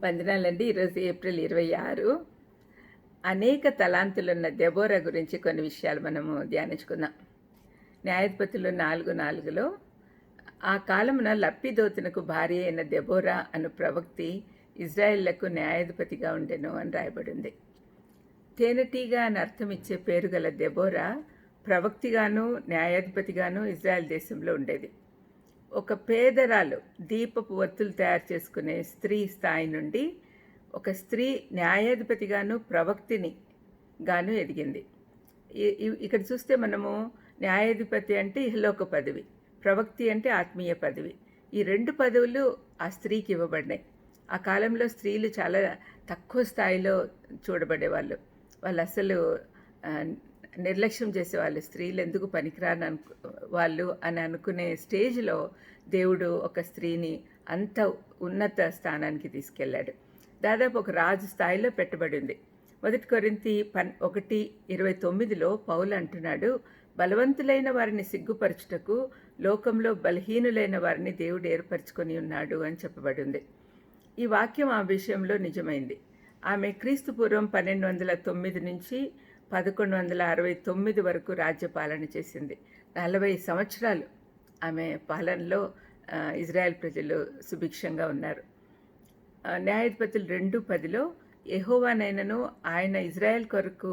వందనాలండి. ఈరోజు ఏప్రిల్ 26. అనేక తలాంతులున్న దెబోరా గురించి కొన్ని విషయాలు మనము ధ్యానించుకుందాం. న్యాయాధిపతులు 4:4లో ఆ కాలమున లప్పిదోతునకు భార్య అయిన దెబోరా అను ప్రవక్తి ఇజ్రాయేళ్లకు న్యాయాధిపతిగా ఉండెను అని రాయబడింది. తేనెటీగా అని అర్థం ఇచ్చే పేరు గల దెబోరా ప్రవక్తిగాను న్యాయాధిపతిగాను ఇజ్రాయెల్ దేశంలో ఉండేది. ఒక పేదరాలు దీపపు ఒత్తులు తయారు చేసుకునే స్త్రీ స్థాయి నుండి ఒక స్త్రీ న్యాయాధిపతిగాను ప్రవక్తిని గాను ఎదిగింది. ఇక్కడ చూస్తే మనము న్యాయాధిపతి అంటే ఇహలోక పదవి, ప్రవక్తి అంటే ఆత్మీయ పదవి. ఈ రెండు పదవులు ఆ స్త్రీకి ఇవ్వబడినాయి. ఆ కాలంలో స్త్రీలు చాలా తక్కువ స్థాయిలో చూడబడేవాళ్ళు. వాళ్ళు అసలు నిర్లక్ష్యం చేసేవాళ్ళు. స్త్రీలు ఎందుకు పనికిరాని వాళ్ళు అని అనుకునే స్టేజ్లో దేవుడు ఒక స్త్రీని అంత ఉన్నత స్థానానికి తీసుకెళ్ళాడు. దాదాపు ఒక రాజు స్థాయిలో పెట్టబడింది. 1 కొరింథీ 1:29లో పౌలు అంటున్నాడు, బలవంతులైన వారిని సిగ్గుపరచుటకు లోకంలో బలహీనులైన వారిని దేవుడు ఏర్పరచుకొని ఉన్నాడు అని చెప్పబడింది. ఈ వాక్యం ఆ విషయంలో నిజమైంది. ఆమె క్రీస్తు పూర్వం 1209 నుంచి 1169 వరకు రాజ్యపాలన చేసింది. 40 సంవత్సరాలు ఆమె పాలనలో ఇజ్రాయెల్ ప్రజలు సుభిక్షంగా ఉన్నారు. న్యాయాధిపతులు 2:10లో యెహోవానైనను ఆయన ఇజ్రాయెల్ కొరకు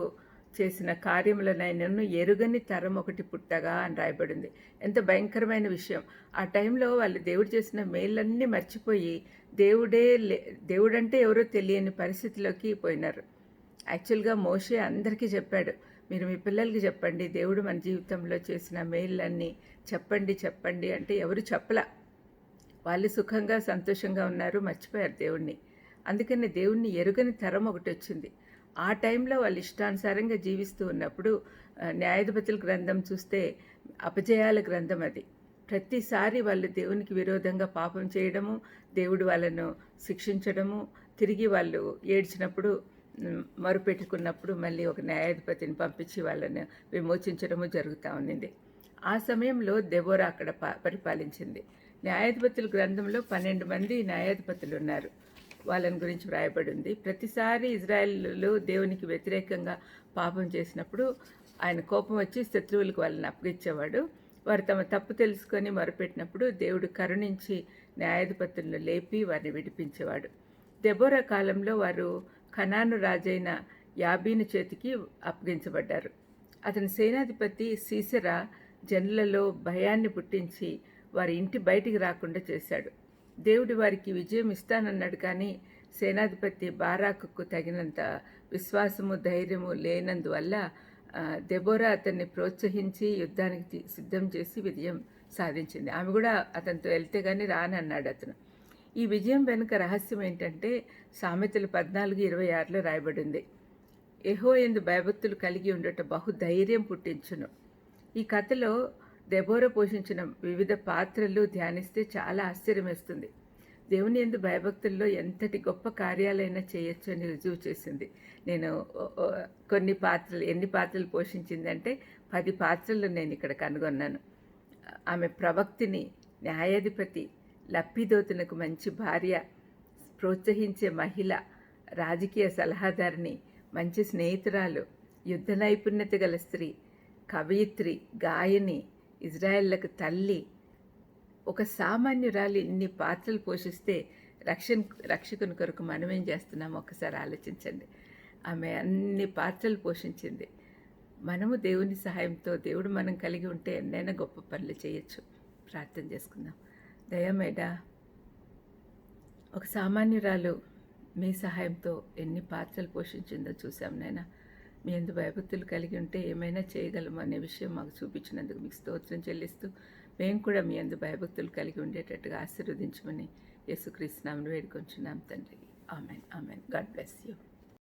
చేసిన కార్యములనైనను ఎరుగని తరం ఒకటి పుట్టగా అని రాయబడింది. ఎంత భయంకరమైన విషయం! ఆ టైంలో వాళ్ళు దేవుడు చేసిన మేళ్ళన్నీ మర్చిపోయి దేవుడంటే ఎవరో తెలియని పరిస్థితిలోకి పోయినారు. యాక్చువల్గా మోషే అందరికీ చెప్పాడు, మీరు మీ పిల్లలకి చెప్పండి, దేవుడు మన జీవితంలో చేసిన మేళ్ళన్నీ చెప్పండి అంటే ఎవరు చెప్పలా. వాళ్ళు సుఖంగా సంతోషంగా ఉన్నారు, మర్చిపోయారు దేవుణ్ణి. అందుకని దేవుణ్ణి ఎరుగని తరం ఒకటి వచ్చింది. ఆ టైంలో వాళ్ళు ఇష్టానుసారంగా జీవిస్తూ ఉన్నప్పుడు న్యాయాధిపతుల గ్రంథం చూస్తే అపజయాల గ్రంథం అది. ప్రతిసారి వాళ్ళు దేవునికి విరోధంగా పాపం చేయడము, దేవుడు వాళ్ళను శిక్షించడము, తిరిగి వాళ్ళు ఏడ్చినప్పుడు మొరుపెట్టుకున్నప్పుడు మళ్ళీ ఒక న్యాయాధిపతిని పంపించి వాళ్ళని విమోచించడము జరుగుతూ ఉన్నింది. ఆ సమయంలో దెబోరా అక్కడ పరిపాలించింది. న్యాయాధిపతుల గ్రంథంలో 12 మంది న్యాయాధిపతులు ఉన్నారు. వాళ్ళని గురించి వ్రాయబడింది. ప్రతిసారి ఇజ్రాయేలు దేవునికి వ్యతిరేకంగా పాపం చేసినప్పుడు ఆయన కోపం వచ్చి శత్రువులకు వాళ్ళని అప్పగించేవాడు. వారు తమ తప్పు తెలుసుకొని మొరపెట్టినప్పుడు దేవుడు కరుణించి న్యాయాధిపతులను లేపి వారిని విడిపించేవాడు. దెబోరా కాలంలో వారు కనాను రాజైన యాబీను చేతికి అప్పగించబడ్డారు. అతని సేనాధిపతి సీసెరా జనులలో భయాన్ని పుట్టించి వారి ఇంటి బయటికి రాకుండా చేశాడు. దేవుడు వారికి విజయం ఇస్తానన్నాడు, కానీ సేనాధిపతి బారాకుకు తగినంత విశ్వాసము ధైర్యము లేనందువల్ల దెబోరా అతన్ని ప్రోత్సహించి యుద్ధానికి సిద్ధం చేసి విజయం సాధించింది. ఆమె కూడా అతనితో వెళ్తే కానీ రానన్నాడు అతను. ఈ విజయం వెనుక రహస్యం ఏంటంటే సామెతలు 14:26లో రాయబడింది, యెహోవాయందు భయభక్తులు కలిగి ఉండట బహుధైర్యం పుట్టించును. ఈ కథలో దెబోరా పోషించిన వివిధ పాత్రలు ధ్యానిస్తే చాలా ఆశ్చర్యం వేస్తుంది. దేవుని యందు భయభక్తుల్లో ఎంతటి గొప్ప కార్యాలైనా చేయొచ్చు అని రుజువు చేసింది. నేను ఎన్ని పాత్రలు పోషించిందంటే 10 పాత్రలు నేను ఇక్కడ కనుగొన్నాను. ఆమె ప్రవక్తిని, న్యాయాధిపతి, లప్పిదోతునకు మంచి భార్య, ప్రోత్సహించే మహిళ, రాజకీయ సలహాదారిని, మంచి స్నేహితురాలు, యుద్ధ నైపుణ్యత గల స్త్రీ, కవయిత్రి, గాయని, ఇజ్రాయెళ్లకు తల్లి, ఒక సామాన్యురాలు ఇన్ని పాత్రలు పోషిస్తే రక్షకుని కొరకు మనమేం చేస్తున్నామో ఒకసారి ఆలోచించండి. ఆమె అన్ని పాత్రలు పోషించింది. మనము దేవుని సహాయంతో, దేవుడు మనం కలిగి ఉంటే ఎన్నైనా గొప్ప పనులు చేయొచ్చు. ప్రార్థన చేసుకుందాం. దయమేడా, ఒక సామాన్యురాలు మీ సహాయంతో ఎన్ని పాత్రలు పోషించిందో చూసాం నైనా. మీ యందు భయభక్తులు కలిగి ఉంటే ఏమైనా చేయగలము అనే విషయం మాకు చూపించినందుకు మీకు స్తోత్రం చెల్లిస్తూ, మేము కూడా మీ యందు భయభక్తులు కలిగి ఉండేటట్టుగా ఆశీర్వదించమని యేసుక్రీస్తు నామమున వేడుకొంచున్నాం తండ్రి. ఆమెన్. God bless you.